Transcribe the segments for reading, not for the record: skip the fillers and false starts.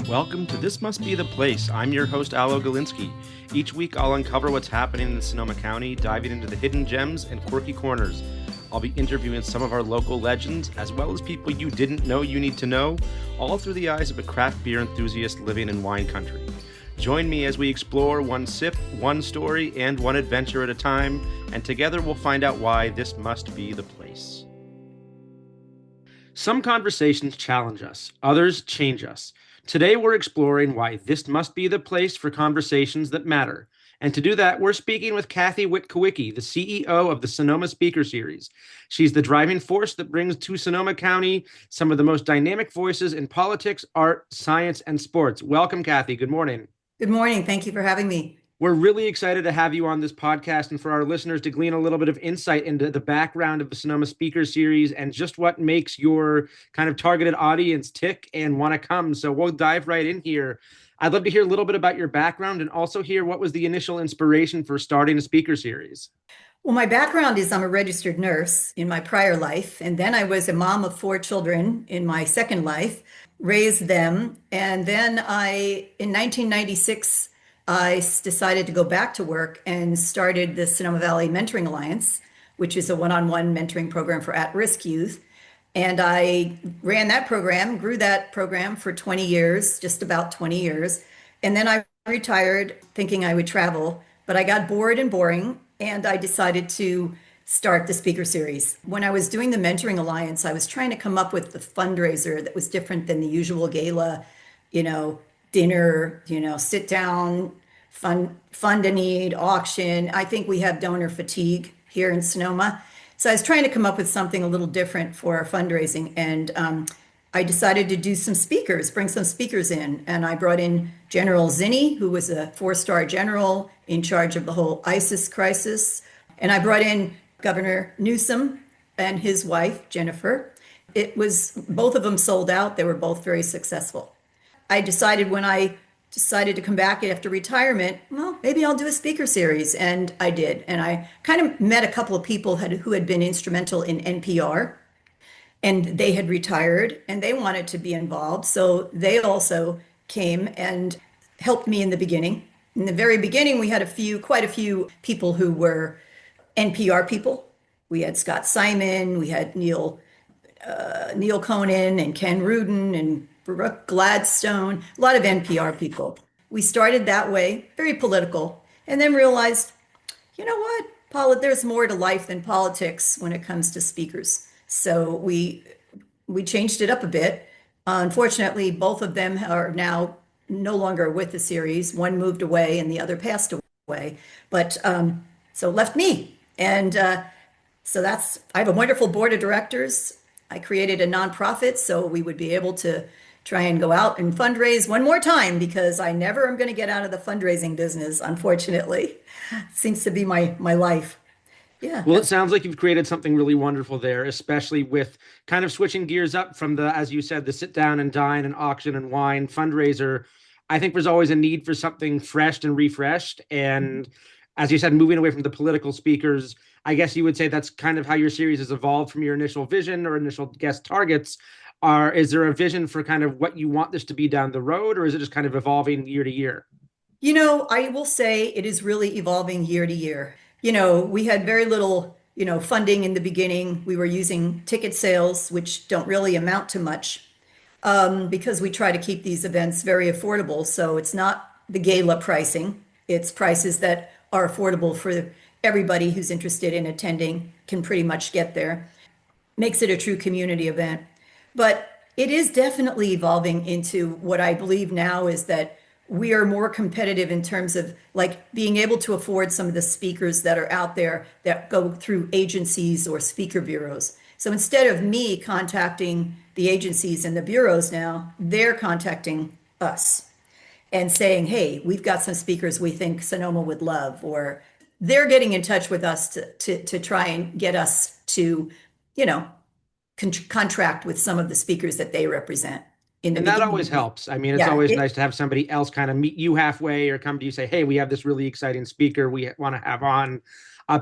Welcome to This Must Be the Place. I'm your host, Alo Galinsky. Each week, I'll uncover what's happening in Sonoma County, diving into the hidden gems and quirky corners. I'll be interviewing some of our local legends, as well as people you didn't know you need to know, all through the eyes of a craft beer enthusiast living in wine country. Join me as we explore one sip, one story, and one adventure at a time, and together we'll find out why this must be the place. Some conversations challenge us, others change us. Today, we're exploring why this must be the place for conversations that matter. And to do that, we're speaking with Kathy Witkowicki, the CEO of the Sonoma Speaker Series. She's the driving force that brings to Sonoma County some of the most dynamic voices in politics, art, science, and sports. Welcome, Kathy. Good morning. Good morning. Thank you for having me. We're really excited to have you on this podcast and for our listeners to glean a little bit of insight into the background of the Sonoma Speaker Series and just what makes your kind of targeted audience tick and want to come. So we'll dive right in here. I'd love to hear a little bit about your background and also hear what was the initial inspiration for starting a speaker series. Well, my background is I'm a registered nurse in my prior life, and then I was a mom of 4 children in my second life, raised them, and then in 1996, I decided to go back to work and started the Sonoma Valley Mentoring Alliance, which is a one-on-one mentoring program for at-risk youth. And I ran that program, grew that program for 20 years, just about 20 years. And then I retired thinking I would travel, but I got bored and boring, and I decided to start the speaker series. When I was doing the Mentoring Alliance, I was trying to come up with the fundraiser that was different than the usual gala, dinner, sit down, fund a need, auction. I think we have donor fatigue here in Sonoma. So I was trying to come up with something a little different for our fundraising. And I decided to do some speakers, bring some speakers in. And I brought in General Zinni, who was a 4-star general in charge of the whole ISIS crisis. And I brought in Governor Newsom and his wife, Jennifer. Both of them sold out. They were both very successful. I decided when I decided to come back after retirement, well, maybe I'll do a speaker series. And I did. And I kind of met a couple of people who had been instrumental in NPR. And they had retired and they wanted to be involved. So they also came and helped me in the beginning. In the very beginning, we had quite a few people who were NPR people. We had Scott Simon, we had Neil Conan and Ken Rudin and Brooke Gladstone, a lot of NPR people. We started that way, very political, and then realized, you know what, there's more to life than politics when it comes to speakers. So we changed it up a bit. Unfortunately, both of them are now no longer with the series. One moved away and the other passed away. But so left me. And so I have a wonderful board of directors. I created a nonprofit so we would be able to try and go out and fundraise one more time because I never am going to get out of the fundraising business, unfortunately. It seems to be my life. Yeah. Well, it sounds like you've created something really wonderful there, especially with kind of switching gears up from as you said, the sit down and dine and auction and wine fundraiser. I think there's always a need for something fresh and refreshed. And as you said, moving away from the political speakers, I guess you would say that's kind of how your series has evolved from your initial vision or initial guest targets. Is there a vision for kind of what you want this to be down the road, or is it just kind of evolving year to year? I will say it is really evolving year to year. We had very little, funding in the beginning. We were using ticket sales, which don't really amount to much because we try to keep these events very affordable. So it's not the gala pricing. It's prices that are affordable for everybody who's interested in attending can pretty much get there. Makes it a true community event. But it is definitely evolving into what I believe now is that we are more competitive in terms of like being able to afford some of the speakers that are out there that go through agencies or speaker bureaus. So instead of me contacting the agencies and the bureaus now, they're contacting us and saying, hey, we've got some speakers we think Sonoma would love, or they're getting in touch with us to try and get us to, contract with some of the speakers that they represent. in the And that beginning. always helps. I mean, it's Yeah, always nice to have somebody else kind of meet you halfway or come to you say, hey, we have this really exciting speaker we want to have on.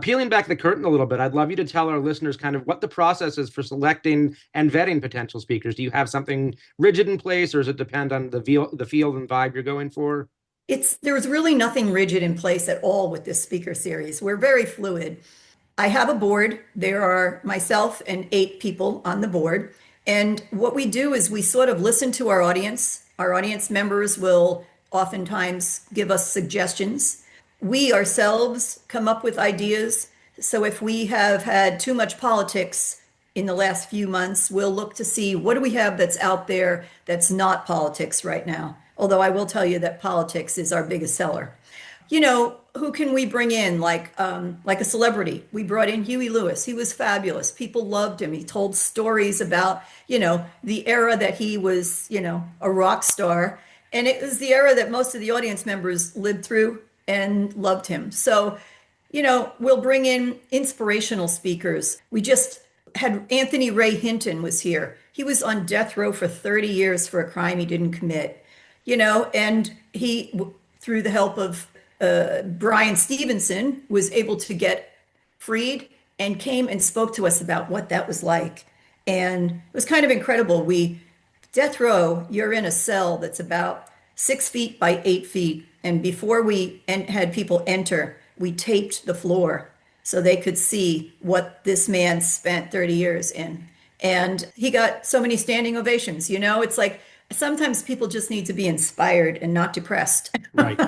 Peeling back the curtain a little bit, I'd love you to tell our listeners kind of what the process is for selecting and vetting potential speakers. Do you have something rigid in place, or does it depend on the field and vibe you're going for? there's really nothing rigid in place at all with this speaker series. We're very fluid. I have a board. There are myself and 8 people on the board. And what we do is we sort of listen to our audience. Our audience members will oftentimes give us suggestions. We ourselves come up with ideas. So if we have had too much politics in the last few months, we'll look to see what do we have that's out there that's not politics right now. Although I will tell you that politics is our biggest seller. Who can we bring in like a celebrity? We brought in Huey Lewis. He was fabulous. People loved him. He told stories about, the era that he was, a rock star. And it was the era that most of the audience members lived through and loved him. So, we'll bring in inspirational speakers. We just had Anthony Ray Hinton was here. He was on death row for 30 years for a crime he didn't commit, and he, through the help of Brian Stevenson, was able to get freed and came and spoke to us about what that was like. And it was kind of incredible. Death row, you're in a cell that's about 6 feet by 8 feet. And before we had people enter, we taped the floor so they could see what this man spent 30 years in. And he got so many standing ovations. It's like sometimes people just need to be inspired and not depressed. Right.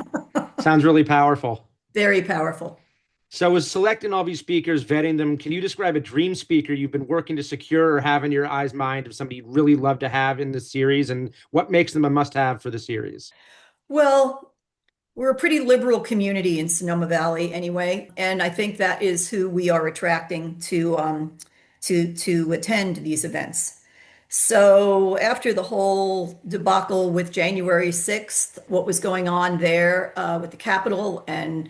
Sounds really powerful. Very powerful. So, as selecting all these speakers, vetting them, can you describe a dream speaker you've been working to secure or have in your eyes mind of somebody you'd really love to have in the series, and what makes them a must-have for the series? Well, we're a pretty liberal community in Sonoma Valley anyway, and I think that is who we are attracting to attend these events. So after the whole debacle with January 6th, what was going on there with the Capitol and,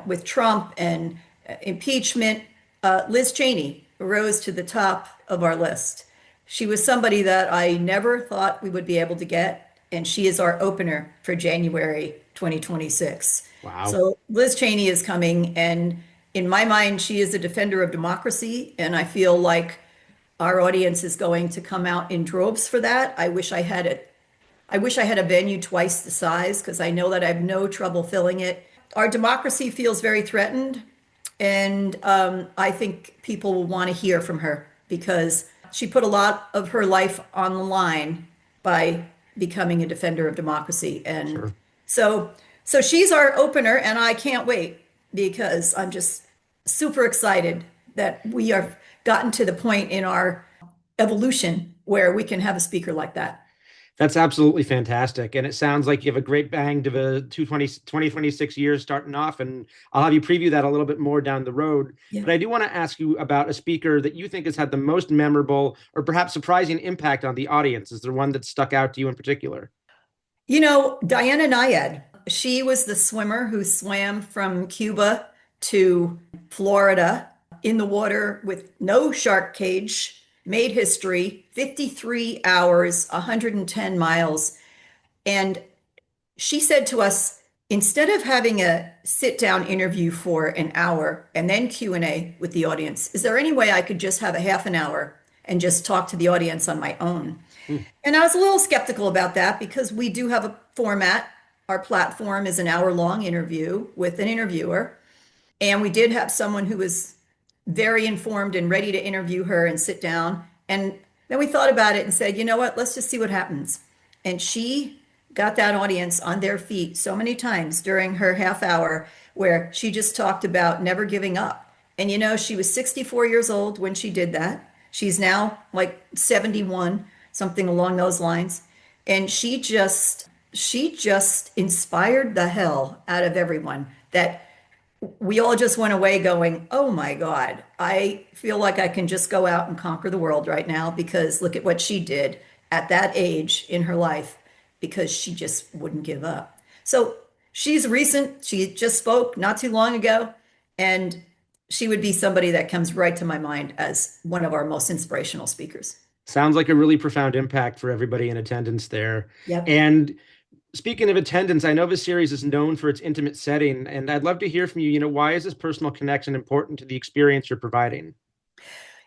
with Trump and impeachment, Liz Cheney rose to the top of our list. She was somebody that I never thought we would be able to get, and she is our opener for January 2026. Wow. So Liz Cheney is coming, and in my mind, she is a defender of democracy, and I feel like our audience is going to come out in droves for that. I wish I had it. I wish I had a venue twice the size because I know that I have no trouble filling it. Our democracy feels very threatened, and I think people will want to hear from her because she put a lot of her life on the line by becoming a defender of democracy. And Sure. so she's our opener, and I can't wait because I'm just super excited that we have gotten to the point in our evolution where we can have a speaker like that. That's absolutely fantastic. And it sounds like you have a great bang to the 2026 years starting off. And I'll have you preview that a little bit more down the road. Yeah. But I do want to ask you about a speaker that you think has had the most memorable or perhaps surprising impact on the audience. Is there one that stuck out to you in particular? Diana Nyad, she was the swimmer who swam from Cuba to Florida in the water with no shark cage, made history, 53 hours, 110 miles. And she said to us, instead of having a sit down interview for an hour and then Q&A with the audience, is there any way I could just have a half an hour and just talk to the audience on my own? And I was a little skeptical about that because we do have a format. Our platform is an hour-long interview with an interviewer. And we did have someone who was very informed and ready to interview her and sit down. And then we thought about it and said, you know what, let's just see what happens. And she got that audience on their feet so many times during her half hour where she just talked about never giving up. And she was 64 years old when she did that. She's now like 71, something along those lines. And she just inspired the hell out of everyone that we all just went away going, oh my God, I feel like I can just go out and conquer the world right now because look at what she did at that age in her life because she just wouldn't give up. So she's recent. She just spoke not too long ago, and she would be somebody that comes right to my mind as one of our most inspirational speakers. Sounds like a really profound impact for everybody in attendance there. Yep. And speaking of attendance, I know the series is known for its intimate setting, and I'd love to hear from you. Why is this personal connection important to the experience you're providing?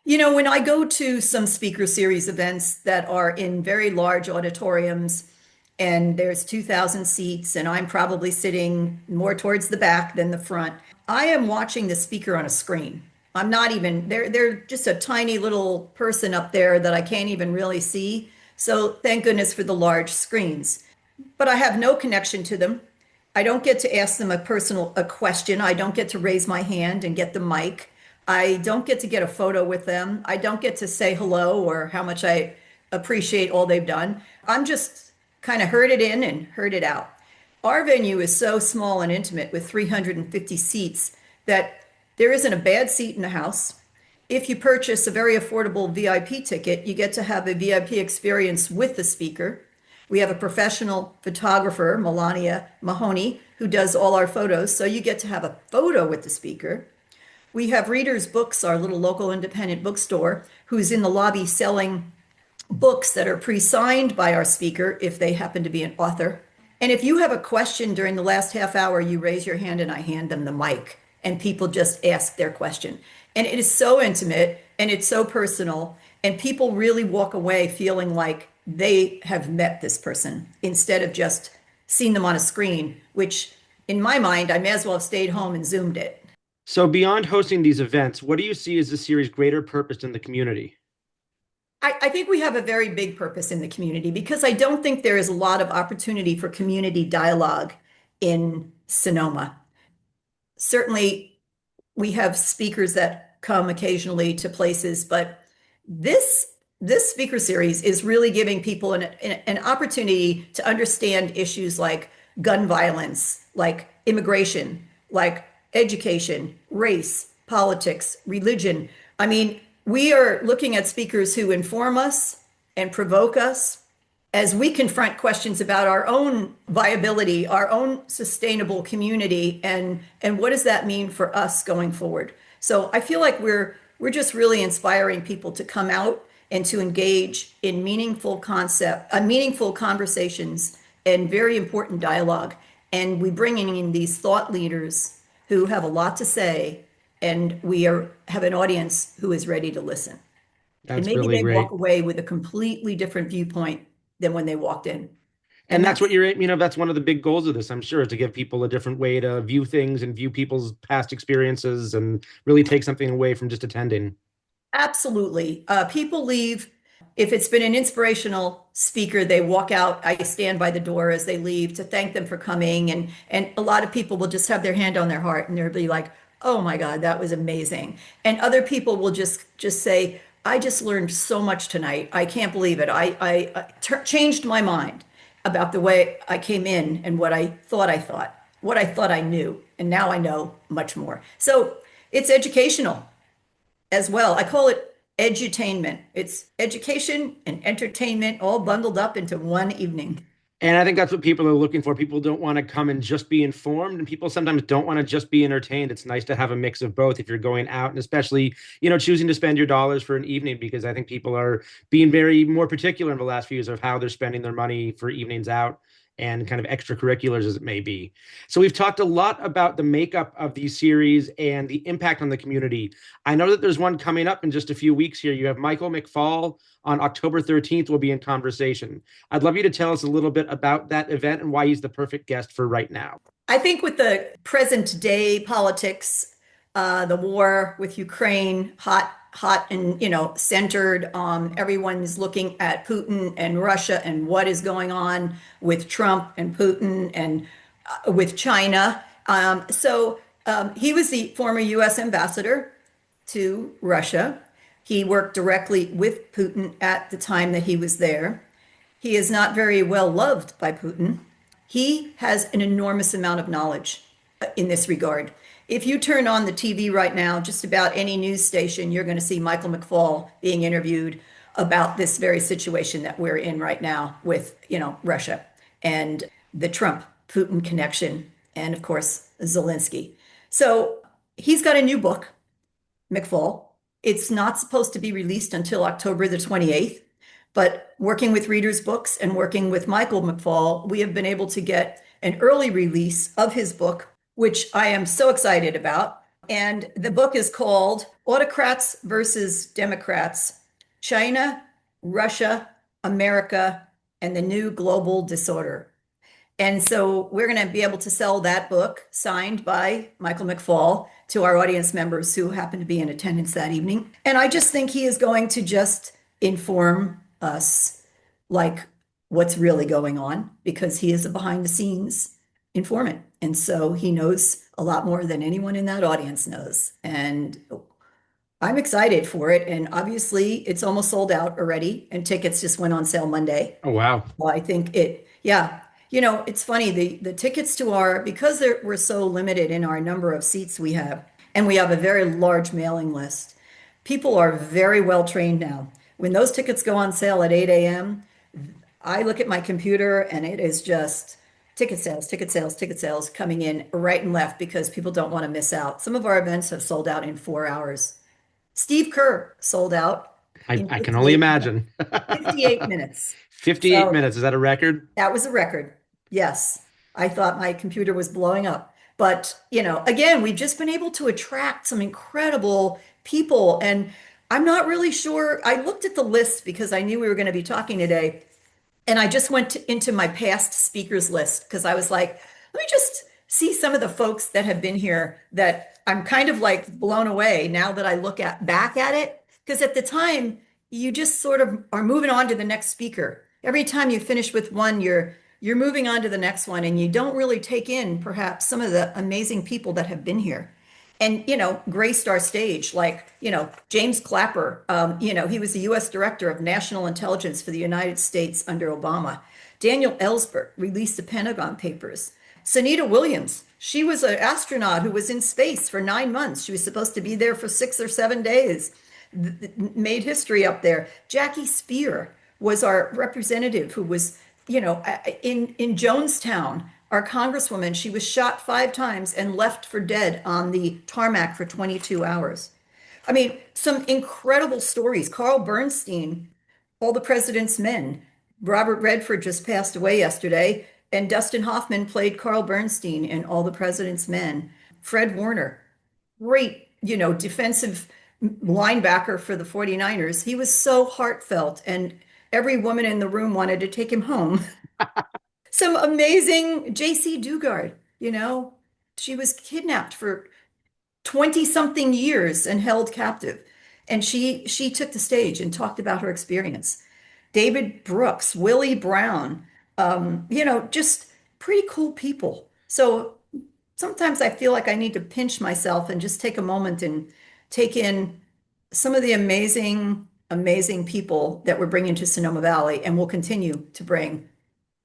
When I go to some speaker series events that are in very large auditoriums and there's 2,000 seats and I'm probably sitting more towards the back than the front, I am watching the speaker on a screen. I'm not even, they're just a tiny little person up there that I can't even really see. So thank goodness for the large screens. But I have no connection to them. I don't get to ask them a question. I don't get to raise my hand and get the mic. I don't get to get a photo with them. I don't get to say hello or how much I appreciate all they've done. I'm just kind of herded in and herded out. Our venue is so small and intimate with 350 seats that there isn't a bad seat in the house. If you purchase a very affordable VIP ticket, you get to have a VIP experience with the speaker. We have a professional photographer, Melania Mahoney, who does all our photos, so you get to have a photo with the speaker. We have Readers Books, our little local independent bookstore, who's in the lobby selling books that are pre-signed by our speaker if they happen to be an author. And if you have a question during the last half hour, you raise your hand and I hand them the mic, and people just ask their question. And it is so intimate and it's so personal, and people really walk away feeling like they have met this person instead of just seeing them on a screen, which in my mind, I may as well have stayed home and Zoomed it. So, beyond hosting these events, what do you see as the series' greater purpose in the community? I think we have a very big purpose in the community because I don't think there is a lot of opportunity for community dialogue in Sonoma. Certainly, we have speakers that come occasionally to places, but this this speaker series is really giving people an opportunity to understand issues like gun violence, like immigration, like education, race, politics, religion. I mean, we are looking at speakers who inform us and provoke us as we confront questions about our own viability, our own sustainable community, and what does that mean for us going forward. So I feel like we're just really inspiring people to come out and to engage in meaningful conversations and very important dialogue. And we bring in these thought leaders who have a lot to say, and have an audience who is ready to listen. And That's maybe really they walk great. away with a completely different viewpoint than when they walked in. And And that's what that's that's one of the big goals of this, I'm sure, is to give people a different way to view things and view people's past experiences and really take something away from just attending. absolutely. People leave. If it's been an inspirational speaker, they walk out. I stand by the door as they leave to thank them for coming. And a lot of people will just have their hand on their heart and they'll be like, oh my God, that was amazing. And other people will just say, I just learned so much tonight. I can't believe it. I changed my mind about the way I came in and what I thought I knew. And now I know much more. So it's educational as well. I call it edutainment. It's education and entertainment all bundled up into one evening. And I think that's what people are looking for. People don't want to come and just be informed, and people sometimes don't want to just be entertained. It's nice to have a mix of both if you're going out, and especially, choosing to spend your dollars for an evening, because I think people are being very more particular in the last few years of how they're spending their money for evenings out and kind of extracurriculars as it may be. So we've talked a lot about the makeup of these series and the impact on the community. I know that there's one coming up in just a few weeks here. You have Michael McFaul on October 13th. Will be in conversation. I'd love you to tell us a little bit about that event and why he's the perfect guest for right now. I think with the present day politics, the war with Ukraine, hot and centered. Everyone's looking at Putin and Russia and what is going on with Trump and Putin and with China. He was the former U.S. ambassador to Russia. He worked directly with Putin at the time that he was there. He is not very well loved by Putin. He has an enormous amount of knowledge in this regard. If you turn on the TV right now, just about any news station, you're going to see Michael McFaul being interviewed about this very situation that we're in right now with, Russia and the Trump Putin connection, and of course, Zelensky. So he's got a new book, McFaul. It's not supposed to be released until October the 28th. But working with Readers Books and working with Michael McFaul, we have been able to get an early release of his book, which I am so excited about. And the book is called Autocrats versus Democrats: China, Russia, America, and the New Global Disorder. And so we're going to be able to sell that book signed by Michael McFaul to our audience members who happen to be in attendance that evening. And I just think he is going to just inform us like what's really going on, because he is a behind the scenes informant. And so he knows a lot more than anyone in that audience knows. And I'm excited for it. And obviously, it's almost sold out already, and tickets just went on sale Monday. Oh, wow. Well, I think yeah. It's funny, the tickets to because we're so limited in our number of seats we have, and we have a very large mailing list, people are very well trained now. When those tickets go on sale at 8 a.m., I look at my computer and it is just ticket sales, ticket sales, ticket sales coming in right and left, because people don't want to miss out. Some of our events have sold out in 4 hours. Steve Kerr sold out in I can only 58 minutes. imagine. 58 minutes. 58 So minutes. Is that a record? that was a record. Yes. I thought my computer was blowing up. But, again, we've just been able to attract some incredible people. And I'm not really sure. I looked at the list because I knew we were going to be talking today. And I just went into my past speakers list because I was like, let me just see some of the folks that have been here that I'm kind of like blown away now that I look back at it. Because at the time, you just sort of are moving on to the next speaker. Every time you finish with one, you're moving on to the next one, and you don't really take in perhaps some of the amazing people that have been here and, graced our stage, like, James Clapper. He was the U.S. Director of National Intelligence for the United States under Obama. Daniel Ellsberg released the Pentagon Papers. Sunita Williams, she was an astronaut who was in space for 9 months. She was supposed to be there for 6 or 7 days, made history up there. Jackie Spear was our representative who was, in Jonestown, our congresswoman. She was shot 5 times and left for dead on the tarmac for 22 hours. I mean, some incredible stories. Carl Bernstein, All the President's Men. Robert Redford just passed away yesterday, and Dustin Hoffman played Carl Bernstein in All the President's Men. Fred Warner, great, defensive linebacker for the 49ers. He was so heartfelt, and every woman in the room wanted to take him home. Some amazing J.C. Dugard, she was kidnapped for 20 something years and held captive. And she took the stage and talked about her experience. David Brooks, Willie Brown, just pretty cool people. So sometimes I feel like I need to pinch myself and just take a moment and take in some of the amazing, amazing people that we're bringing to Sonoma Valley, and we'll continue to bring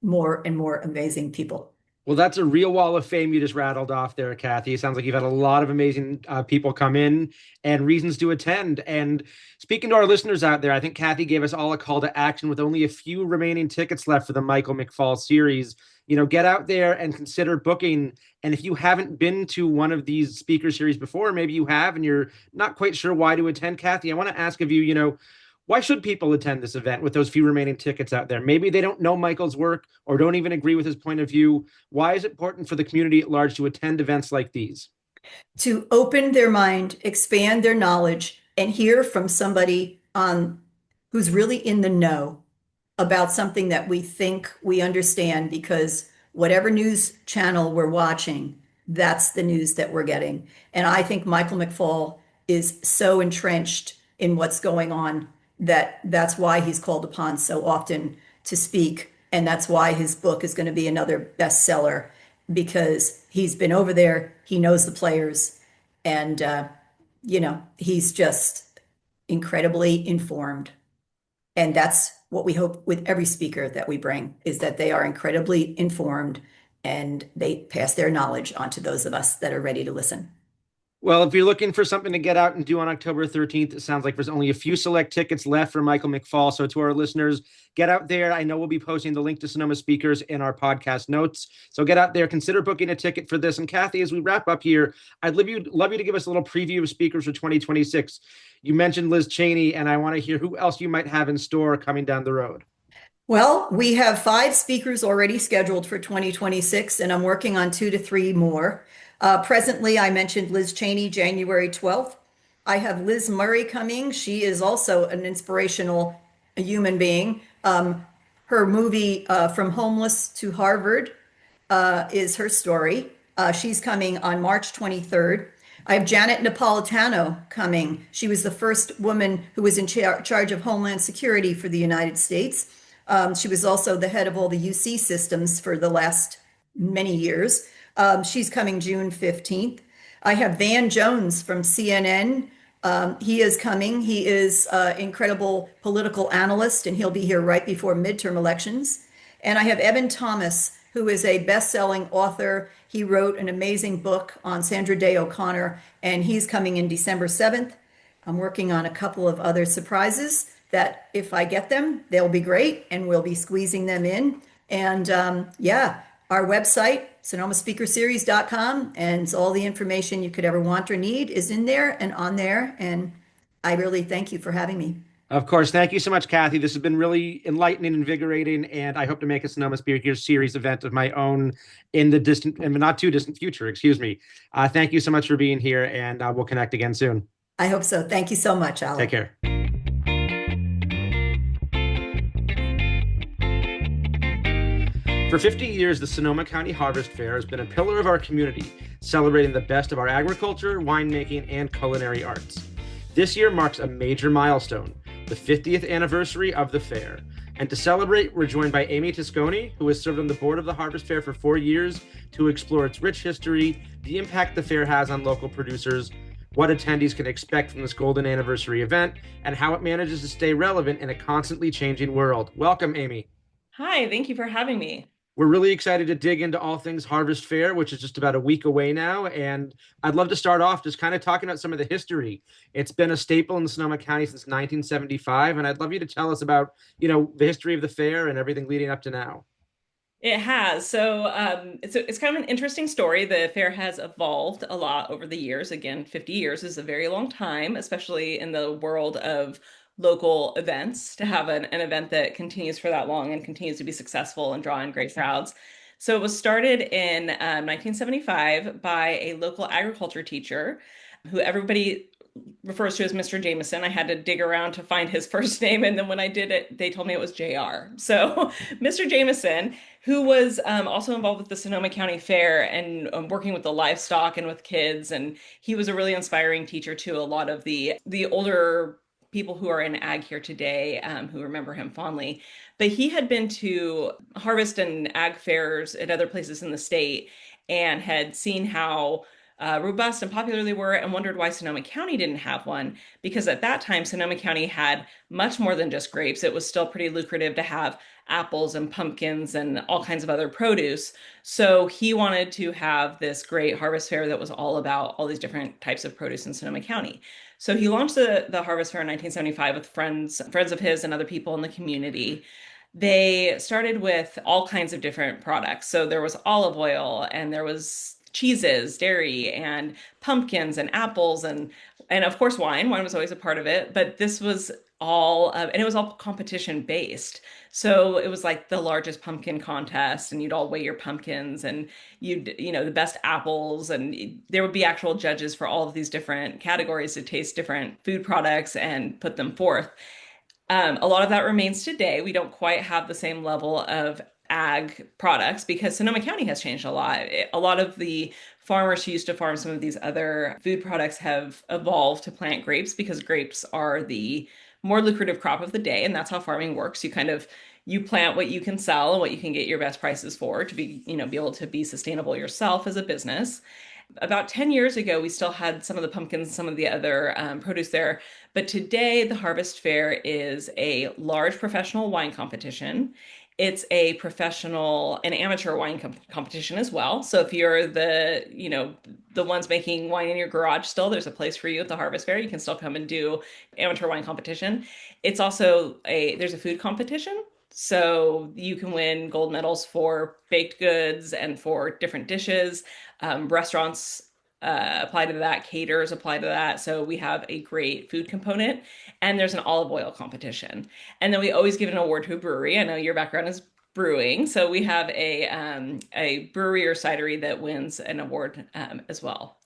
more and more amazing people. Well, that's a real wall of fame you just rattled off there, Kathy. It sounds like you've had a lot of amazing people come in and reasons to attend. And speaking to our listeners out there, I think Kathy gave us all a call to action with only a few remaining tickets left for the Michael McFaul series. Get out there and consider booking. And if you haven't been to one of these speaker series before, maybe you have and you're not quite sure why to attend, Kathy, I want to ask of you, why should people attend this event with those few remaining tickets out there? Maybe they don't know Michael's work or don't even agree with his point of view. Why is it important for the community at large to attend events like these? To open their mind, expand their knowledge, and hear from somebody who's really in the know about something that we think we understand, because whatever news channel we're watching, that's the news that we're getting. And I think Michael McFaul is so entrenched in what's going on that's why he's called upon so often to speak. And that's why his book is going to be another bestseller, because he's been over there, he knows the players, and, he's just incredibly informed. And that's what we hope with every speaker that we bring, is that they are incredibly informed and they pass their knowledge on to those of us that are ready to listen. Well, if you're looking for something to get out and do on October 13th, it sounds like there's only a few select tickets left for Michael McFaul. So, to our listeners, get out there. I know we'll be posting the link to Sonoma Speakers in our podcast notes. So, get out there, consider booking a ticket for this. And, Kathy, as we wrap up here, I'd love you to give us a little preview of speakers for 2026. You mentioned Liz Cheney, and I want to hear who else you might have in store coming down the road. Well, we have 5 speakers already scheduled for 2026, and I'm working on 2 to 3 more. Presently, I mentioned Liz Cheney, January 12th. I have Liz Murray coming. She is also an inspirational human being. Her movie, From Homeless to Harvard, is her story. She's coming on March 23rd. I have Janet Napolitano coming. She was the first woman who was in charge of Homeland Security for the United States. She was also the head of all the UC systems for the last many years. She's coming June 15th. I have Van Jones from CNN. He is coming. He is an incredible political analyst, and he'll be here right before midterm elections. And I have Evan Thomas, who is a best-selling author. He wrote an amazing book on Sandra Day O'Connor, and he's coming in December 7th. I'm working on a couple of other surprises that if I get them, they'll be great, and we'll be squeezing them in. And yeah, our website, sonomaspeakerseries.com, and all the information you could ever want or need is in there and on there. And I really thank you for having me. Of course. Thank you so much, Kathy. This has been really enlightening, invigorating, and I hope to make a Sonoma Speaker Series event of my own in the distant and not too distant future. Excuse me. Thank you so much for being here, and we'll connect again soon. I hope so. Thank you so much, Alan. Take care. For 50 years, the Sonoma County Harvest Fair has been a pillar of our community, celebrating the best of our agriculture, winemaking, and culinary arts. This year marks a major milestone, the 50th anniversary of the fair. And to celebrate, we're joined by Amy Tosconi, who has served on the board of the Harvest Fair for 4 years, to explore its rich history, the impact the fair has on local producers, what attendees can expect from this golden anniversary event, and how it manages to stay relevant in a constantly changing world. Welcome, Amy. Hi, thank you for having me. We're really excited to dig into all things Harvest Fair, which is just about a week away now. And I'd love to start off just kind of talking about some of the history. It's been a staple in Sonoma County since 1975. And I'd love you to tell us about, the history of the fair and everything leading up to now. It has. So it's kind of an interesting story. The fair has evolved a lot over the years. Again, 50 years is a very long time, especially in the world of local events, to have an event that continues for that long and continues to be successful and draw in great crowds. So it was started in 1975 by a local agriculture teacher who everybody refers to as Mr. Jameson. I had to dig around to find his first name, and then when I did it, they told me it was JR. So Mr. Jameson, who was also involved with the Sonoma County Fair and working with the livestock and with kids, and he was a really inspiring teacher to a lot of the older people who are in ag here today, who remember him fondly. But he had been to harvest and ag fairs at other places in the state and had seen how robust and popular they were, and wondered why Sonoma County didn't have one, because at that time Sonoma County had much more than just grapes. It was still pretty lucrative to have apples and pumpkins and all kinds of other produce. So he wanted to have this great harvest fair that was all about all these different types of produce in Sonoma County. So he launched the Harvest Fair in 1975 with friends of his and other people in the community. They started with all kinds of different products. So there was olive oil, and there was cheeses, dairy, and pumpkins and apples, and of course wine. Wine was always a part of it, but this was all and it was all competition based. So it was like the largest pumpkin contest, and you'd all weigh your pumpkins, and the best apples, and there would be actual judges for all of these different categories to taste different food products and put them forth. A lot of that remains today. We don't quite have the same level of ag products because Sonoma County has changed a lot. A lot of the farmers who used to farm some of these other food products have evolved to plant grapes, because grapes are the more lucrative crop of the day, and that's how farming works. You plant what you can sell and what you can get your best prices for to be able to be sustainable yourself as a business. About 10 years ago, we still had some of the pumpkins, some of the other produce there. But today, the Harvest Fair is a large professional wine competition. It's a professional and amateur wine competition as well. So if you're the ones making wine in your garage still, there's a place for you at the Harvest Fair. You can still come and do amateur wine competition. It's also there's a food competition. So you can win gold medals for baked goods and for different dishes. Restaurants apply to that, caterers apply to that. So we have a great food component, and there's an olive oil competition. And then we always give an award to a brewery. I know your background is brewing, so we have a brewery or cidery that wins an award as well.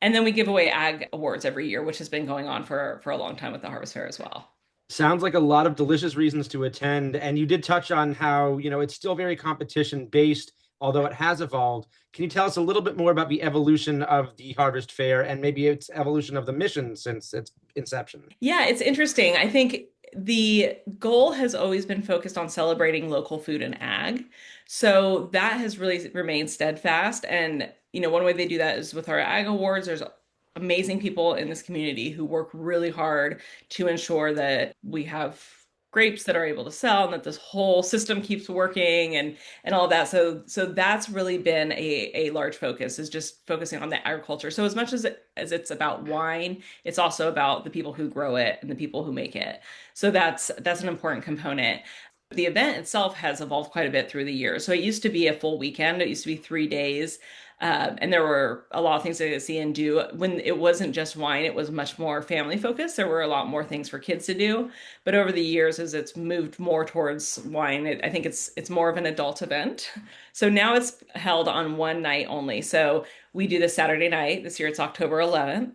And then we give away ag awards every year, which has been going on for a long time with the Harvest Fair as well. Sounds like a lot of delicious reasons to attend. And you did touch on how, it's still very competition based, although it has evolved. Can you tell us a little bit more about the evolution of the Harvest Fair and maybe its evolution of the mission since its inception? Yeah, it's interesting. I think the goal has always been focused on celebrating local food and ag. So that has really remained steadfast. And, one way they do that is with our ag awards. There's amazing people in this community who work really hard to ensure that we have grapes that are able to sell and that this whole system keeps working and all of that. So that's really been a large focus, is just focusing on the agriculture. So as much as it's about wine, it's also about the people who grow it and the people who make it. So that's an important component. The event itself has evolved quite a bit through the years. So it used to be a full weekend. It used to be 3 days. And there were a lot of things to see and do. When it wasn't just wine, it was much more family focused. There were a lot more things for kids to do. But over the years, as it's moved more towards wine, I think it's more of an adult event. So now it's held on one night only. So we do this Saturday night. This year it's October 11th.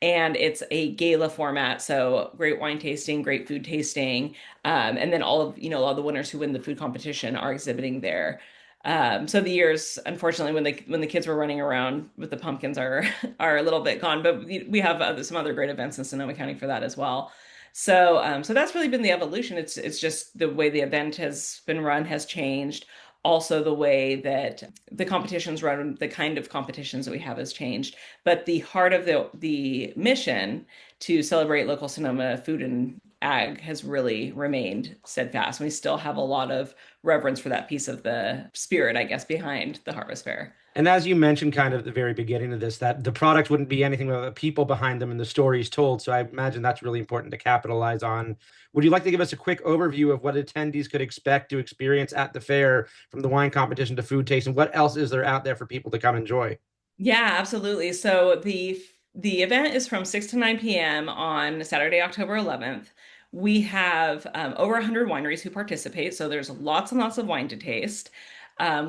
And it's a gala format, so great wine tasting, great food tasting, and then all of the winners who win the food competition are exhibiting there. So the years, unfortunately, when the kids were running around with the pumpkins are are a little bit gone, but we have some other great events in Sonoma County for that as well. So that's really been the evolution. It's just the way the event has been run has changed. Also, the way that the competitions run, the kind of competitions that we have has changed. But the heart of the mission to celebrate local Sonoma food and ag has really remained steadfast. We still have a lot of reverence for that piece of the spirit, I guess, behind the Harvest Fair. And as you mentioned kind of at the very beginning of this, that the product wouldn't be anything without the people behind them and the stories told. So I imagine that's really important to capitalize on. Would you like to give us a quick overview of what attendees could expect to experience at the fair, from the wine competition to food tasting? What else is there out there for people to come enjoy? Yeah, absolutely. So the event is from 6 to 9 p.m. on Saturday, October 11th. We have over 100 wineries who participate, so there's lots and lots of wine to taste.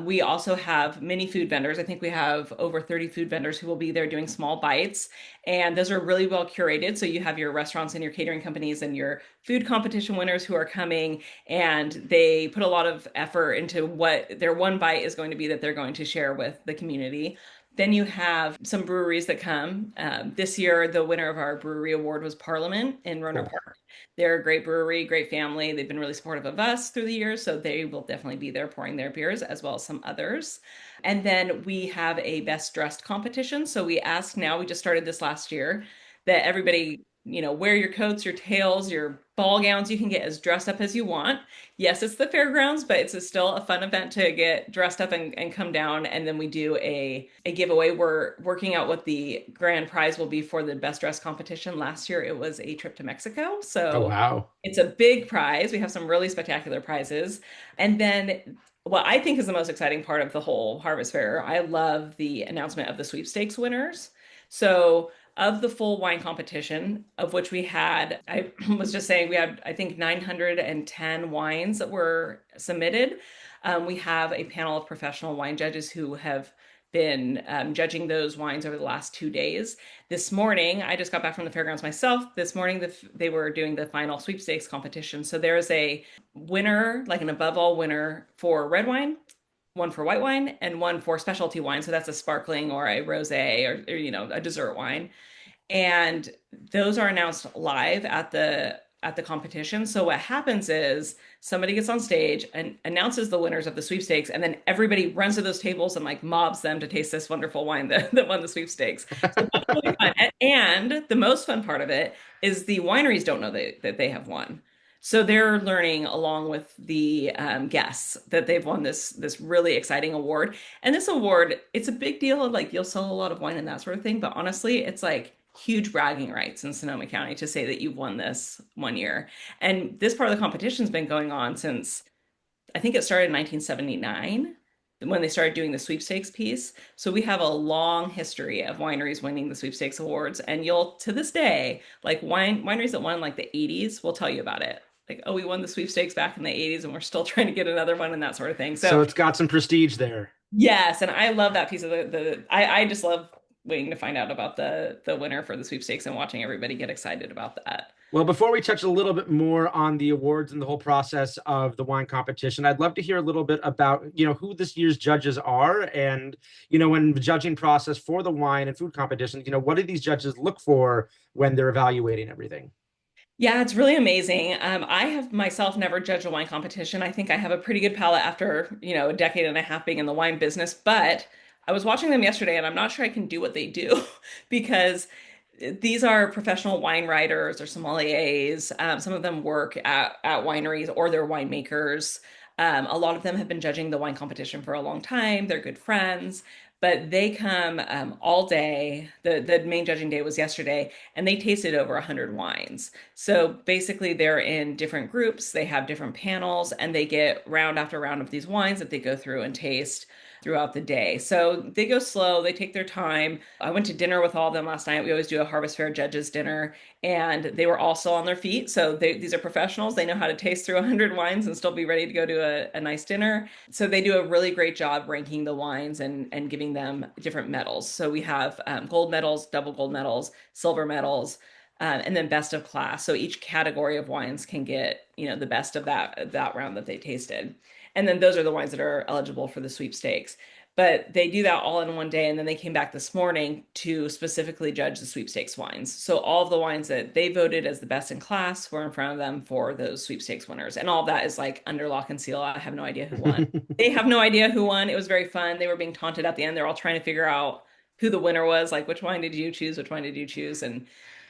We also have many food vendors. I think we have over 30 food vendors who will be there doing small bites. And those are really well curated. So you have your restaurants and your catering companies and your food competition winners who are coming, and they put a lot of effort into what their one bite is going to be that they're going to share with the community. Then you have some breweries that come. This year, the winner of our brewery award was Parliament in Rohnert Park. They're a great brewery, great family. They've been really supportive of us through the years, so they will definitely be there pouring their beers, as well as some others. And then we have a best dressed competition. So we ask now, we just started this last year, that everybody, wear your coats, your tails, your ball gowns. You can get as dressed up as you want. Yes, it's the fairgrounds, but still a fun event to get dressed up and come down. And then we do a giveaway. We're working out what the grand prize will be for the best dress competition. Last year, it was a trip to Mexico. Oh, So wow. it's a big prize. We have some really spectacular prizes. And then what I think is the most exciting part of the whole Harvest Fair, I love the announcement of the sweepstakes winners. So of the full wine competition, of which I was just saying, we had, I think, 910 wines that were submitted. We have a panel of professional wine judges who have been judging those wines over the last 2 days. This morning, I just got back from the fairgrounds myself. This morning, they were doing the final sweepstakes competition. So there's a winner, like an above all winner for red wine, one for white wine, and one for specialty wine. So that's a sparkling or a rosé or a dessert wine. And those are announced live at the competition. So what happens is somebody gets on stage and announces the winners of the sweepstakes, and then everybody runs to those tables and like mobs them to taste this wonderful wine that won the sweepstakes. So that's really fun. And the most fun part of it is the wineries don't know that they have won. So they're learning along with the guests that they've won this really exciting award. And this award, it's a big deal. Like you'll sell a lot of wine and that sort of thing. But honestly, it's like huge bragging rights in Sonoma County to say that you've won this one year. And this part of the competition's been going on since I think it started in 1979 when they started doing the sweepstakes piece. So we have a long history of wineries winning the sweepstakes awards. And you'll, to this day, like wineries that won like the 80s will tell you about it. Like, oh, we won the sweepstakes back in the 80s and we're still trying to get another one and that sort of thing. So So it's got some prestige there. yes, and I love that piece of I just love waiting to find out about the winner for the sweepstakes and watching everybody get excited about that. Well, before we touch a little bit more on the awards and the whole process of the wine competition, I'd love to hear a little bit about, who this year's judges are and, when the judging process for the wine and food competitions, what do these judges look for when they're evaluating everything? Yeah, it's really amazing. I have myself never judged a wine competition. I think I have a pretty good palate after, a decade and a half being in the wine business, but I was watching them yesterday and I'm not sure I can do what they do because these are professional wine writers or sommeliers. Some of them work at wineries or they're winemakers. A lot of them have been judging the wine competition for a long time. They're good friends, but they come all day. The main judging day was yesterday, and they tasted over 100 wines. So basically, they're in different groups. They have different panels, and they get round after round of these wines that they go through and taste throughout the day. So they go slow, they take their time. I went to dinner with all of them last night. We always do a Harvest Fair judges dinner, and they were all still on their feet. So these are professionals. They know how to taste through 100 wines and still be ready to go to a nice dinner. So they do a really great job ranking the wines and giving them different medals. So we have gold medals, double gold medals, silver medals, and then best of class. So each category of wines can get, the best of that round that they tasted. And then those are the wines that are eligible for the sweepstakes. But they do that all in one day. And then they came back this morning to specifically judge the sweepstakes wines. So all of the wines that they voted as the best in class were in front of them for those sweepstakes winners. And all of that is like under lock and seal. I have no idea who won. They have no idea who won. It was very fun. They were being taunted at the end. They're all trying to figure out who the winner was. Like, which wine did you choose? Which wine did you choose? And,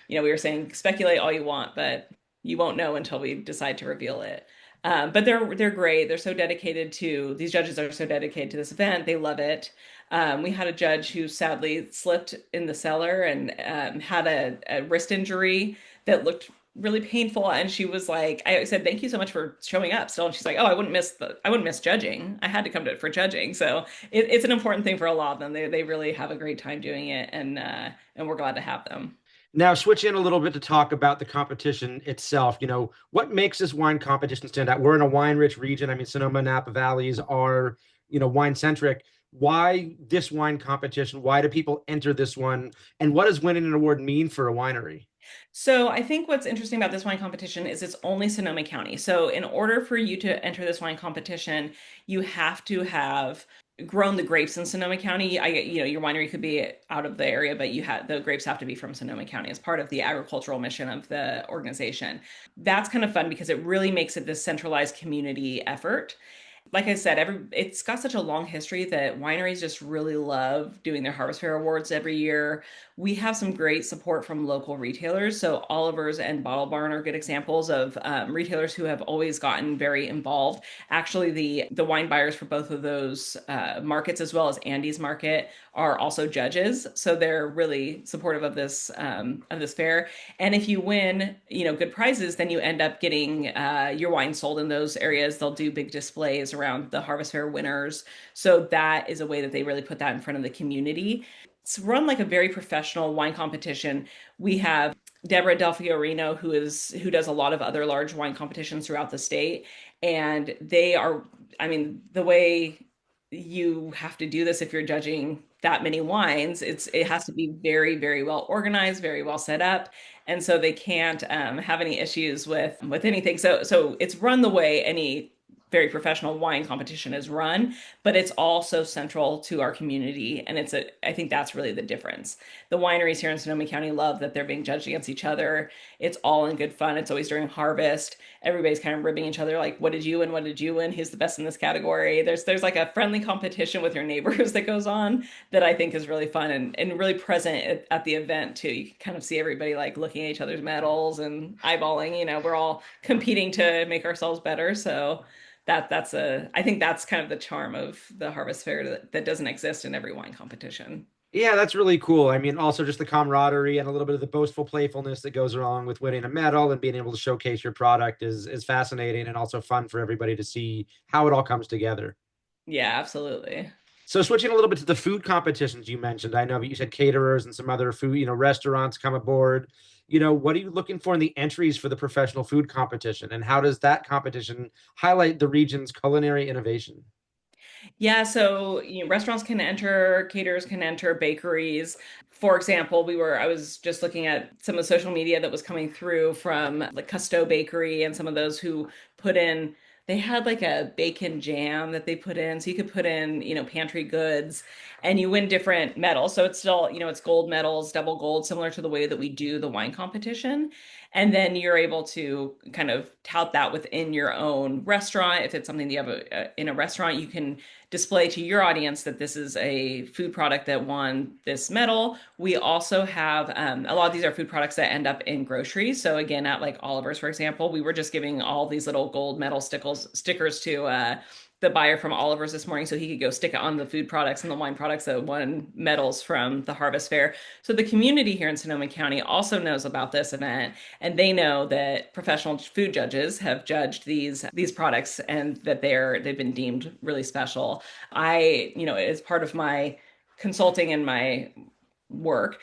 we were saying speculate all you want, but you won't know until we decide to reveal it. But they're great. They're so dedicated to these judges are so dedicated to this event. They love it. We had a judge who sadly slipped in the cellar and had a wrist injury that looked really painful. And she was like, I said, "Thank you so much for showing up." Still, and she's like, "Oh, I wouldn't miss judging. I had to come to it for judging." So it's an important thing for a lot of them. They really have a great time doing it, and we're glad to have them. Now, switch in a little bit to talk about the competition itself. What makes this wine competition stand out? We're in a wine-rich region. I mean, Sonoma, Napa Valleys are, wine-centric. Why this wine competition? Why do people enter this one? And what does winning an award mean for a winery? So I think what's interesting about this wine competition is it's only Sonoma County. So in order for you to enter this wine competition, you have to have grown the grapes in Sonoma County. Your winery could be out of the area, but the grapes have to be from Sonoma County as part of the agricultural mission of the organization. That's kind of fun because it really makes it this centralized community effort. Like I said, it's got such a long history that wineries just really love doing their Harvest Fair Awards every year. We have some great support from local retailers. So Oliver's and Bottle Barn are good examples of retailers who have always gotten very involved. Actually, the wine buyers for both of those markets, as well as Andy's Market, are also judges. So they're really supportive of this fair. And if you win, good prizes, then you end up getting your wine sold in those areas. They'll do big displays around the Harvest Fair winners. So that is a way that they really put that in front of the community. It's run like a very professional wine competition. We have Deborah Del Fiorino, who does a lot of other large wine competitions throughout the state. And they are, I mean, the way you have to do this if you're judging that many wines, it has to be very, very well organized, very well set up. And so they can't have any issues with anything. So it's run the way any very professional wine competition is run, but it's also central to our community. And I think that's really the difference. The wineries here in Sonoma County love that they're being judged against each other. It's all in good fun. It's always during harvest. Everybody's kind of ribbing each other, like, what did you win? What did you win? Who's the best in this category? There's like a friendly competition with your neighbors that goes on that I think is really fun and really present at the event too. You can kind of see everybody like looking at each other's medals and eyeballing, we're all competing to make ourselves better. So I think that's kind of the charm of the harvest fair that doesn't exist in every wine competition. Yeah, that's really cool. I mean, also just the camaraderie and a little bit of the boastful playfulness that goes along with winning a medal and being able to showcase your product is fascinating and also fun for everybody to see how it all comes together. Yeah, absolutely. So switching a little bit to the food competitions you mentioned, I know that you said caterers and some other food, restaurants come aboard. What are you looking for in the entries for the professional food competition, and how does that competition highlight the region's culinary innovation? Yeah, so restaurants can enter, caterers can enter, bakeries. For example, I was just looking at some of the social media that was coming through from like Custo Bakery and some of those who put in, they had like a bacon jam that they put in. So you could put in, pantry goods and you win different medals. So it's still, it's gold medals, double gold, similar to the way that we do the wine competition. And then you're able to kind of tout that within your own restaurant. If it's something that you have in a restaurant, you can display to your audience that this is a food product that won this medal. We also have a lot of these are food products that end up in groceries. So again, at like Oliver's, for example, we were just giving all these little gold medal stickers to the buyer from Oliver's this morning so he could go stick it on the food products and the wine products that won medals from the Harvest Fair. So the community here in Sonoma County also knows about this event, and they know that professional food judges have judged these products and that they've been deemed really special. As part of my consulting and my work,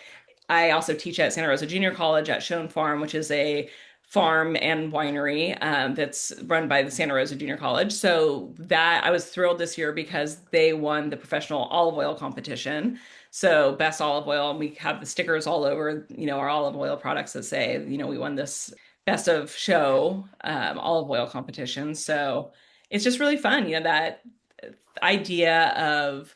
I also teach at Santa Rosa Junior College at Schoen Farm, which is a farm and winery that's run by the Santa Rosa Junior College. So that I was thrilled this year because they won the professional olive oil competition. So best olive oil, and we have the stickers all over, our olive oil products that say, we won this best of show olive oil competition. So it's just really fun, that idea of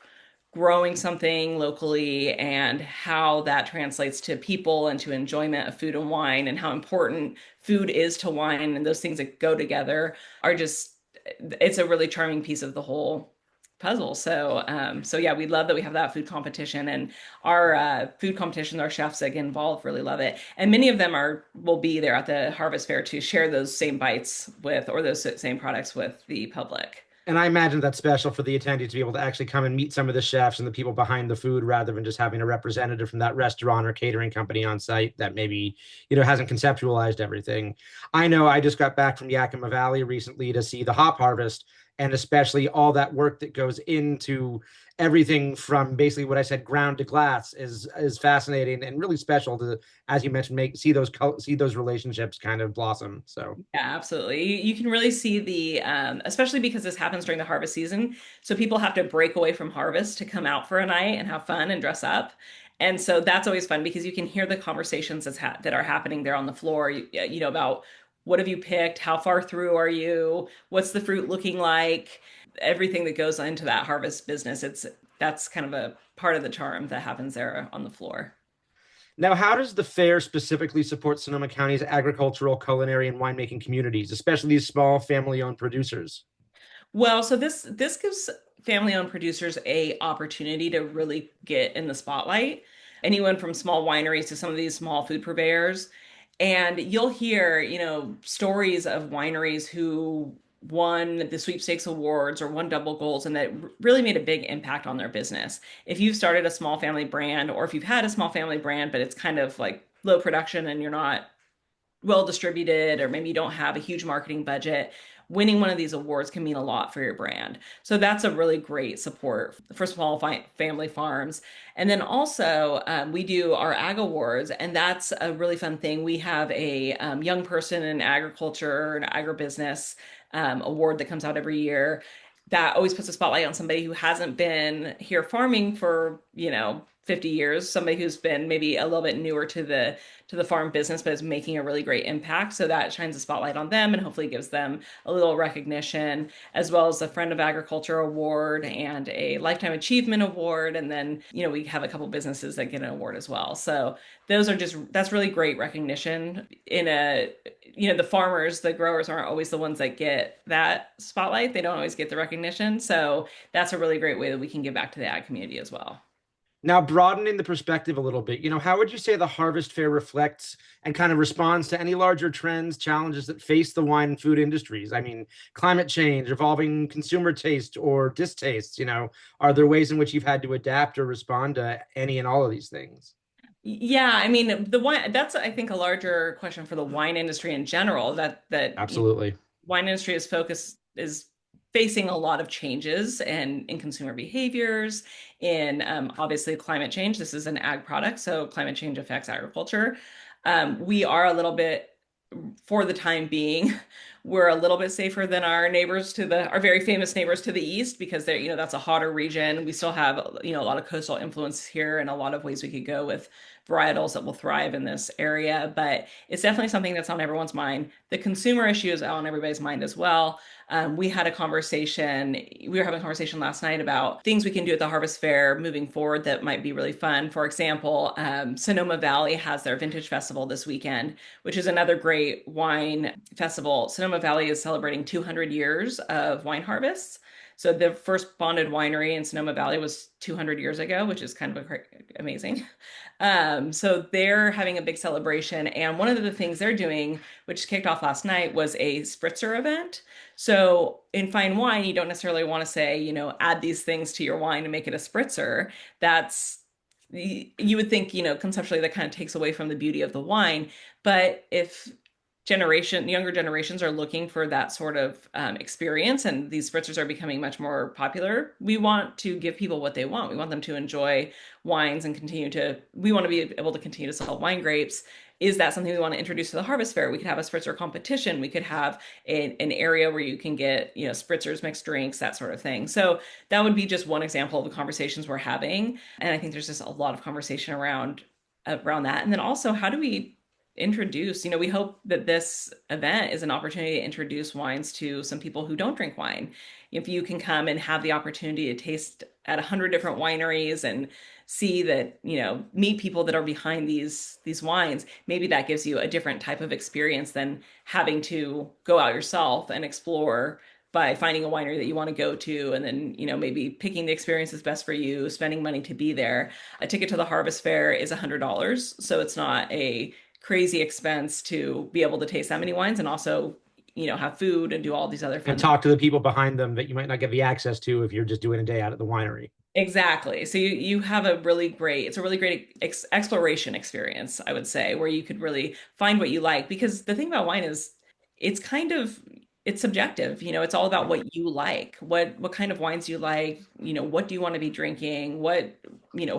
growing something locally and how that translates to people and to enjoyment of food and wine and how important food is to wine and those things that go together are just it's a really charming piece of the whole puzzle. So yeah, we love that we have that food competition and our food competition, our chefs that get involved really love it. And many of them will be there at the Harvest Fair to share those same bites with or those same products with the public. And I imagine that's special for the attendee to be able to actually come and meet some of the chefs and the people behind the food rather than just having a representative from that restaurant or catering company on site that maybe, hasn't conceptualized everything. I know I just got back from Yakima Valley recently to see the hop harvest and especially all that work that goes into everything from basically what I said, ground to glass is fascinating and really special to, as you mentioned, see those relationships kind of blossom. So yeah, absolutely. You can really see especially because this happens during the harvest season. So people have to break away from harvest to come out for a night and have fun and dress up. And so that's always fun because you can hear the conversations that are happening there on the floor, about what have you picked? How far through are you? What's the fruit looking like? Everything that goes into that harvest business. That's kind of a part of the charm that happens there on the floor. now, how does the fair specifically support Sonoma County's agricultural, culinary, and winemaking communities, especially these small family-owned producers? Well, so this gives family-owned producers a opportunity to really get in the spotlight. Anyone from small wineries to some of these small food purveyors. And you'll hear, stories of wineries who won the sweepstakes awards or won double golds and that really made a big impact on their business. If you've started a small family brand or if you've had a small family brand, but it's kind of like low production and you're not well distributed, or maybe you don't have a huge marketing budget, winning one of these awards can mean a lot for your brand. So that's a really great support for small family farms. And then also, we do our Ag Awards, and that's a really fun thing. We have a young person in agriculture and agribusiness award that comes out every year that always puts a spotlight on somebody who hasn't been here farming for, 50 years, somebody who's been maybe a little bit newer to the farm business, but is making a really great impact. So that shines a spotlight on them and hopefully gives them a little recognition, as well as a Friend of Agriculture award and a Lifetime Achievement Award. And then, we have a couple businesses that get an award as well. So that's really great recognition the farmers, the growers aren't always the ones that get that spotlight. They don't always get the recognition. So that's a really great way that we can give back to the ag community as well. Now, broadening the perspective a little bit, how would you say the Harvest Fair reflects and kind of responds to any larger trends, challenges that face the wine and food industries? I mean, climate change, evolving consumer taste or distastes, are there ways in which you've had to adapt or respond to any and all of these things? Yeah, I mean, the wine, that's I think a larger question for the wine industry in general, that Absolutely. wine industry is facing a lot of changes in consumer behaviors, in obviously climate change. This is an ag product, so climate change affects agriculture. We are a little bit, for the time being, we're a little bit safer than our neighbors our very famous neighbors to the east, because that's a hotter region. We still have, a lot of coastal influence here and a lot of ways we could go with varietals that will thrive in this area. But it's definitely something that's on everyone's mind. The consumer issue is on everybody's mind as well. We were having a conversation last night about things we can do at the Harvest Fair moving forward that might be really fun. For example, Sonoma Valley has their Vintage Festival this weekend, which is another great wine festival. Sonoma Valley is celebrating 200 years of wine harvests. So the first bonded winery in Sonoma Valley was 200 years ago, which is kind of amazing. So they're having a big celebration. And one of the things they're doing, which kicked off last night, was a spritzer event. So in fine wine, you don't necessarily want to say, add these things to your wine to make it a spritzer. You would think, conceptually that kind of takes away from the beauty of the wine. But if younger generations are looking for that sort of experience, and these spritzers are becoming much more popular, we want to give people what they want. We want them to enjoy wines and we want to be able to continue to sell wine grapes. Is that something we want to introduce to the Harvest Fair? We could have a spritzer competition. We could have an area where you can get, spritzers, mixed drinks, that sort of thing. So that would be just one example of the conversations we're having. And I think there's just a lot of conversation around that. And then also, how do we introduce, we hope that this event is an opportunity to introduce wines to some people who don't drink wine. If you can come and have the opportunity to taste at 100 different wineries and see that, meet people that are behind these wines, maybe that gives you a different type of experience than having to go out yourself and explore by finding a winery that you want to go to, and then, maybe picking the experience that's best for you, spending money to be there. A ticket to the Harvest Fair is $100, so it's not a crazy expense to be able to taste that many wines, and also, have food and do all these other fun And talk to the people behind them that you might not get the access to if you're just doing a day out at the winery. Exactly. So you have it's a really great exploration experience, I would say, where you could really find what you like. Because the thing about wine is it's subjective. It's all about what you like. What kind of wines you like, what do you want to be drinking?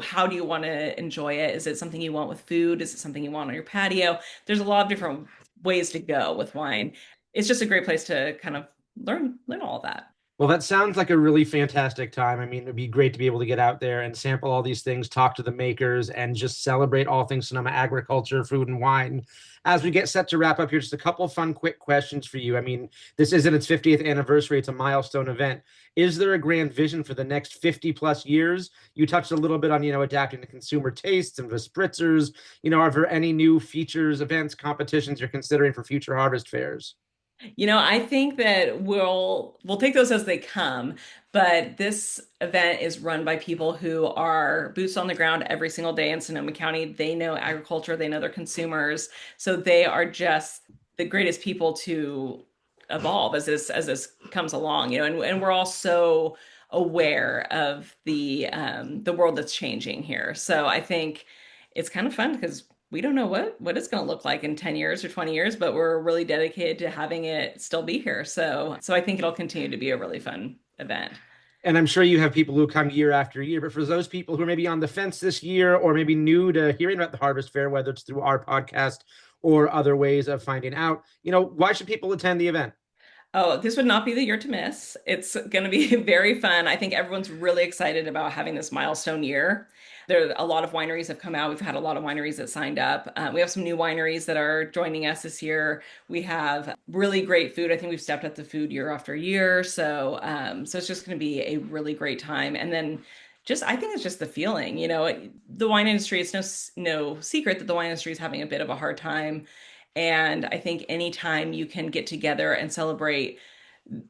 How do you want to enjoy it? Is it something you want with food? Is it something you want on your patio? There's a lot of different ways to go with wine. It's just a great place to kind of learn all of that. Well, that sounds like a really fantastic time. I mean, it'd be great to be able to get out there and sample all these things, talk to the makers, and just celebrate all things Sonoma agriculture, food, and wine. As we get set to wrap up here, just a couple fun, quick questions for you. I mean, this isn't its 50th anniversary. It's a milestone event. Is there a grand vision for the next 50 plus years? You touched a little bit on, adapting to consumer tastes and the spritzers. Are there any new features, events, competitions you're considering for future harvest fairs? I think that we'll take those as they come, but this event is run by people who are boots on the ground every single day in Sonoma County. They know agriculture, they know their consumers, so they are just the greatest people to evolve as this comes along, and we're all so aware of the world that's changing here. So I think it's kind of fun because we don't know what it's going to look like in 10 years or 20 years, but we're really dedicated to having it still be here. So I think it'll continue to be a really fun event. And I'm sure you have people who come year after year, but for those people who are maybe on the fence this year or maybe new to hearing about the Harvest Fair, whether it's through our podcast or other ways of finding out, why should people attend the event? Oh, this would not be the year to miss. It's going to be very fun. I think everyone's really excited about having this milestone year. There are a lot of wineries have come out. We've had a lot of wineries that signed up. We have some new wineries that are joining us this year. We have really great food. I think we've stepped up the food year after year. So it's just going to be a really great time. And then I think it's just the feeling, the wine industry, it's no secret that the wine industry is having a bit of a hard time. And I think anytime you can get together and celebrate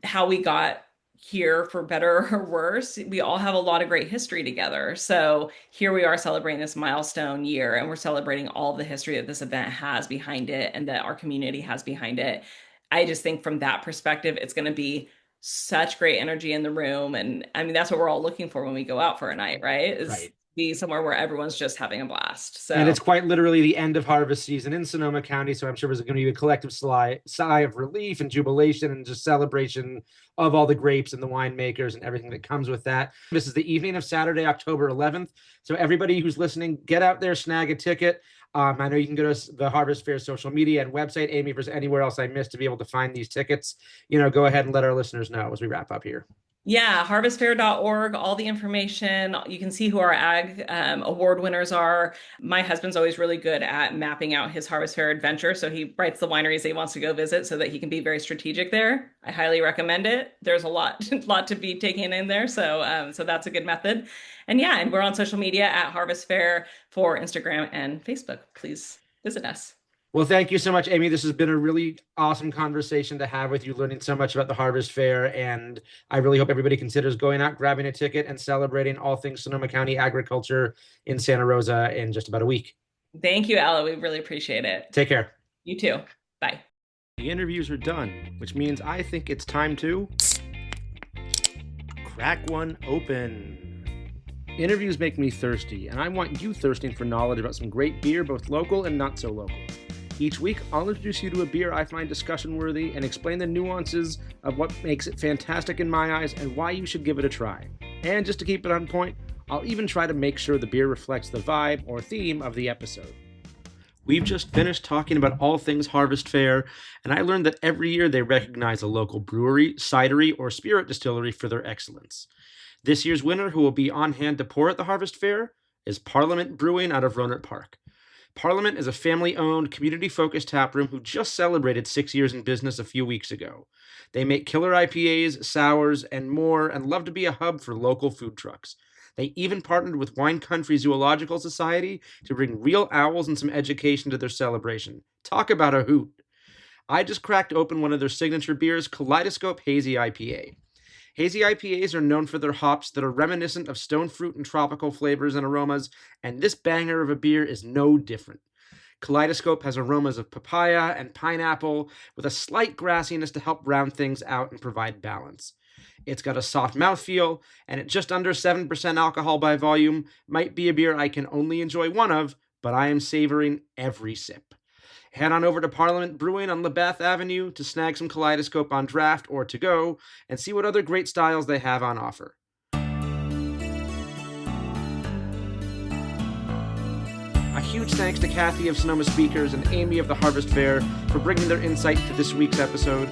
how we got here, for better or worse, we all have a lot of great history together. So here we are celebrating this milestone year, and we're celebrating all the history that this event has behind it and that our community has behind it. I just think from that perspective, it's going to be such great energy in the room. And I mean, that's what we're all looking for when we go out for a night, right? Is be somewhere where everyone's just having a blast. And it's quite literally the end of harvest season in Sonoma County. So I'm sure there's going to be a collective sigh of relief and jubilation and just celebration of all the grapes and the winemakers and everything that comes with that. This is the evening of Saturday, October 11th. So everybody who's listening, get out there, snag a ticket. I know you can go to the Harvest Fair social media and website. Amy, if there's anywhere else I missed to be able to find these tickets, go ahead and let our listeners know as we wrap up here. Yeah, harvestfair.org, all the information. You can see who our ag award winners are. My husband's always really good at mapping out his Harvest Fair adventure. So he writes the wineries that he wants to go visit so that he can be very strategic there. I highly recommend it. There's a lot to be taken in there. So that's a good method. And we're on social media at Harvest Fair for Instagram and Facebook. Please visit us. Well, thank you so much, Amy. This has been a really awesome conversation to have with you, learning so much about the Harvest Fair. And I really hope everybody considers going out, grabbing a ticket, and celebrating all things Sonoma County agriculture in Santa Rosa in just about a week. Thank you, Ella. We really appreciate it. Take care. You too. Bye. The interviews are done, which means I think it's time to crack one open. Interviews make me thirsty, and I want you thirsting for knowledge about some great beer, both local and not so local. Each week, I'll introduce you to a beer I find discussion-worthy and explain the nuances of what makes it fantastic in my eyes and why you should give it a try. And just to keep it on point, I'll even try to make sure the beer reflects the vibe or theme of the episode. We've just finished talking about all things Harvest Fair, and I learned that every year they recognize a local brewery, cidery, or spirit distillery for their excellence. This year's winner, who will be on hand to pour at the Harvest Fair, is Parliament Brewing out of Rohnert Park. Parliament is a family-owned, community-focused taproom who just celebrated 6 years in business a few weeks ago. They make killer IPAs, sours, and more, and love to be a hub for local food trucks. They even partnered with Wine Country Zoological Society to bring real owls and some education to their celebration. Talk about a hoot. I just cracked open one of their signature beers, Kaleidoscope Hazy IPA. Hazy IPAs are known for their hops that are reminiscent of stone fruit and tropical flavors and aromas, and this banger of a beer is no different. Kaleidoscope has aromas of papaya and pineapple with a slight grassiness to help round things out and provide balance. It's got a soft mouthfeel, and at just under 7% alcohol by volume, might be a beer I can only enjoy one of, but I am savoring every sip. Head on over to Parliament Brewing on Labeth Avenue to snag some Kaleidoscope on draft or to go, and see what other great styles they have on offer. A huge thanks to Kathy of Sonoma Speakers and Amy of the Harvest Fair for bringing their insight to this week's episode.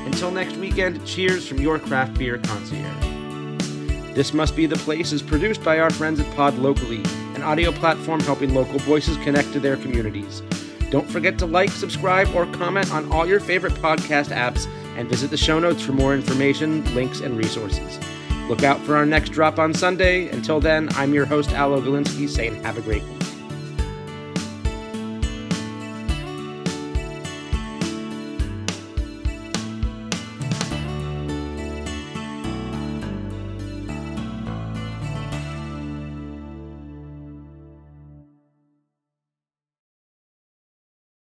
Until next weekend, cheers from your craft beer concierge. This Must Be the Place is produced by our friends at Pod Locally, an audio platform helping local voices connect to their communities. Don't forget to like, subscribe, or comment on all your favorite podcast apps, and visit the show notes for more information, links, and resources. Look out for our next drop on Sunday. Until then, I'm your host, Alo Galinsky, saying have a great week.